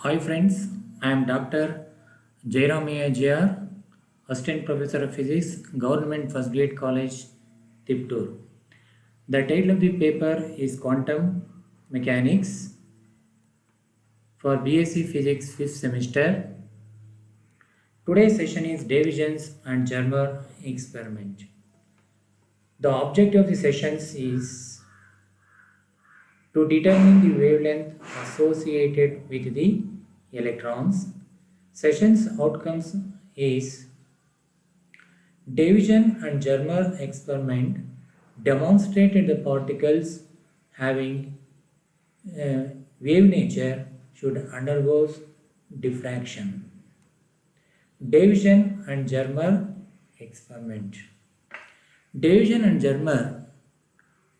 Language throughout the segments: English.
Hi friends, I am Dr. Jairamaya J.R., Assistant Professor of Physics, Government First Grade College, Tiptur. The title of the paper is Quantum Mechanics for BSc Physics 5th semester. Today's session is Divisions and Germer experiment. The objective of the sessions is to determine the wavelength associated with the electrons. Session's outcomes is Division and Germer experiment demonstrated the particles having wave nature should undergo diffraction. Division and Germer experiment. Division and Germer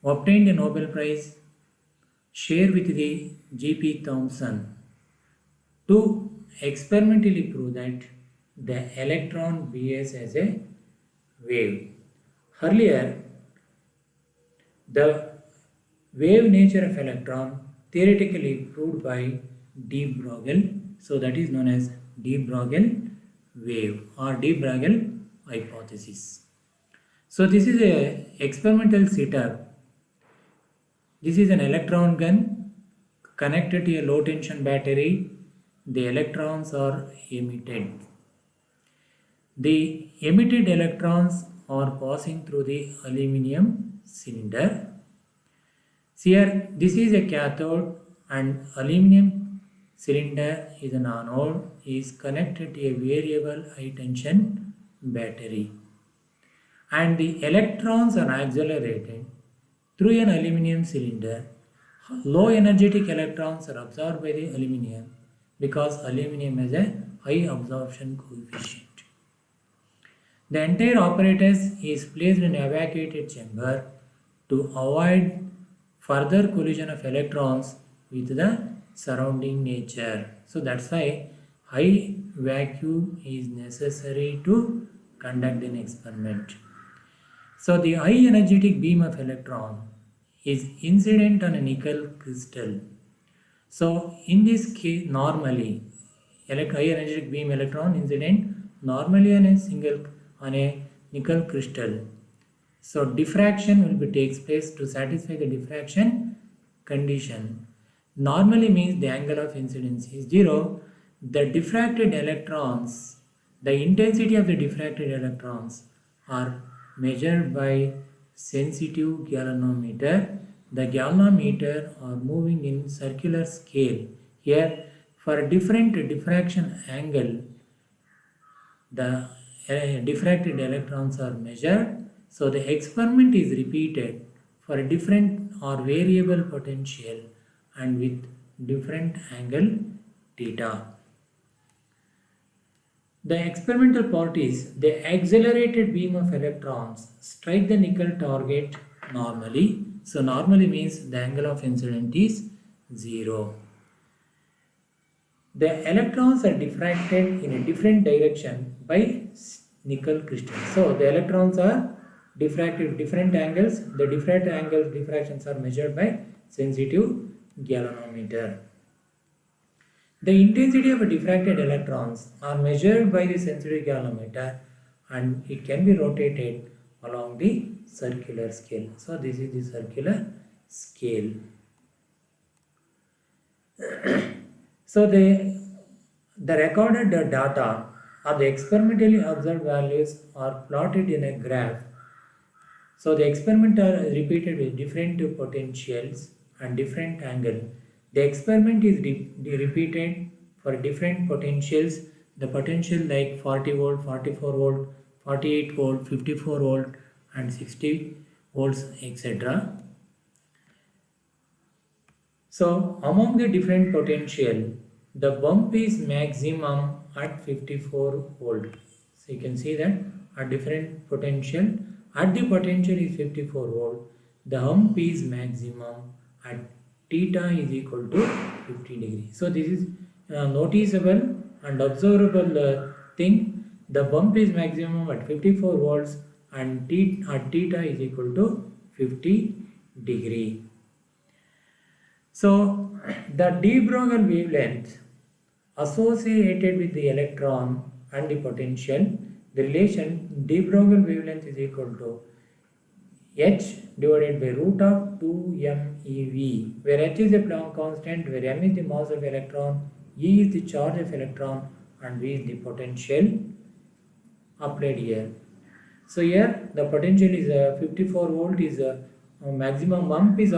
obtained a Nobel Prize share with the G.P. Thomson to experimentally prove that the electron behaves as a wave. Earlier, the wave nature of electron theoretically proved by de Broglie, so that is known as de Broglie wave or de Broglie hypothesis. So this is a experimental setup. This is an electron gun connected to a low tension battery. The electrons are emitted. The emitted electrons are passing through the aluminum cylinder. Here, this is a cathode and aluminum cylinder is an anode is connected to a variable high tension battery. And the electrons are accelerated through an aluminum cylinder. Low energetic electrons are absorbed by the aluminum because aluminum has a high absorption coefficient. The entire apparatus is placed in an evacuated chamber to avoid further collision of electrons with the surrounding nature. So that's why high vacuum is necessary to conduct an experiment. So the high energetic beam of electron is incident on a nickel crystal. So in this case, normally high energetic beam electron incident normally on a nickel crystal. So diffraction will be takes place to satisfy the diffraction condition. Normally means the angle of incidence is 0. The diffracted electrons, the intensity of the diffracted electrons are measured by sensitive galvanometer. The galvanometer are moving in circular scale. Here for a different diffraction angle, the diffracted electrons are measured. So the experiment is repeated for a different or variable potential and with different angle theta. The experimental part is the accelerated beam of electrons strike the nickel target normally. So normally means the angle of incidence is 0. The electrons are diffracted in a different direction by nickel crystal. So the electrons are diffracted different angles. The different angles diffractions are measured by sensitive galvanometer. The intensity of diffracted electrons are measured by the sensitive galvanometer and it can be rotated along the circular scale. So this is the circular scale. So the recorded data of the experimentally observed values are plotted in a graph. So the experiment are repeated with different potentials and different angle. The experiment is repeated for different potentials. The potential like 40 volt, 44 volt, 48 volt, 54 volt and 60 volts etc. So among the different potential, the bump is maximum at 54 volt. So you can see that at different potential, at the potential is 54 volt, the hump is maximum at theta is equal to 50 degrees. So this is noticeable and observable thing. The bump is maximum at 54 volts and at theta is equal to 50 degree. So the de Broglie wavelength associated with the electron and the potential, the relation de Broglie wavelength is equal to h divided by root of 2mev, where h is a Planck constant, where m is the mass of electron, e is the charge of electron, and v is the potential applied here. So here the potential is 54 volt is maximum ump is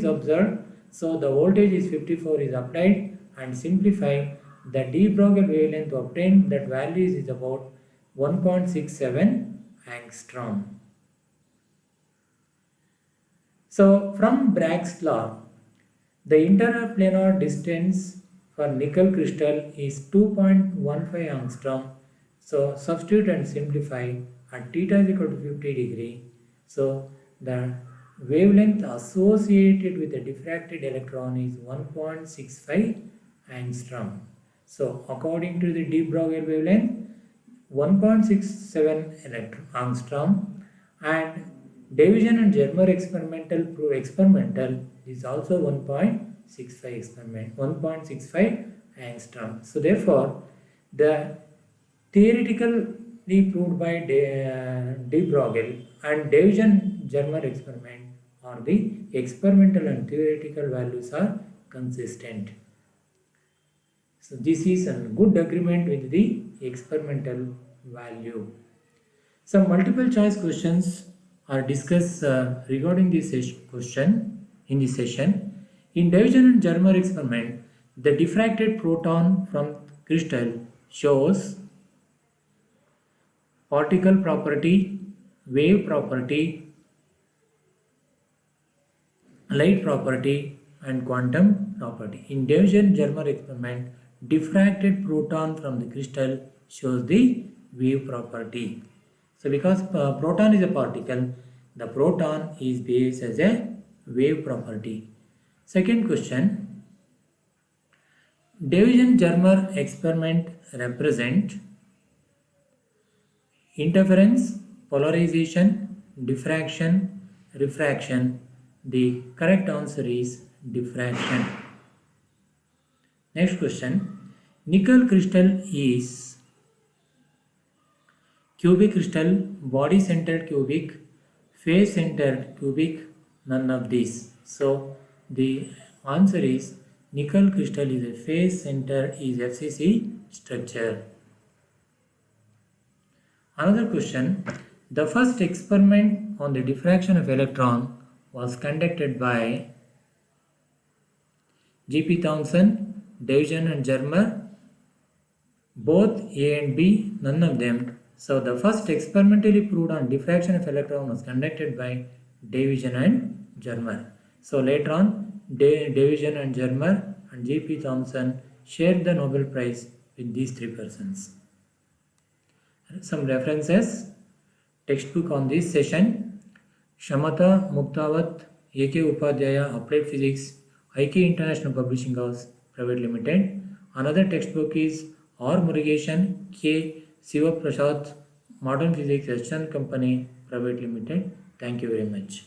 observed. So the voltage is 54 is applied, and simplify the de Broglie wavelength to obtain that value is about 1.67 angstrom. So from Bragg's law, the interplanar distance for nickel crystal is 2.15 angstrom. So substitute and simplify at theta is equal to 50 degree. So the wavelength associated with the diffracted electron is 1.65 angstrom. So according to the de Broglie wavelength, 1.67 angstrom, and Davison and Germer experimental is also 1.65 angstrom. So therefore, the theoretically proved by de Broglie and Davison-Germer experiment, or the experimental and theoretical values are consistent. So this is a good agreement with the experimental value. Some multiple choice questions are discussed regarding this question in this session. In Davison and Germer experiment, the diffracted proton from crystal shows particle property, wave property, light property, and quantum property. In Davison-Germer experiment, diffracted proton from the crystal shows the wave property. So because proton is a particle, the proton is behaves as a wave property. Second question, Davison-Germer experiment represent interference, polarization, diffraction, refraction. The correct answer is diffraction. Next question, nickel crystal is cubic crystal, body centered cubic, face centered cubic, none of these. So the answer is nickel crystal is a face center is FCC structure. Another question, the first experiment on the diffraction of electron was conducted by G.P. Thomson, Davison and Germer, both A and B, none of them. So the first experimentally proved on diffraction of electron was conducted by Davison and Germer. So later on, Davison and Germer and G.P. Thomson shared the Nobel Prize with these three persons. Some references, textbook on this session, Shamata Muktawat, A.K. Upadhyaya, Applied Physics, IK International Publishing House, Private Limited. Another textbook is R. Murugesan, K. Siva Prasad, Modern Physics External Company, Private Limited. Thank you very much.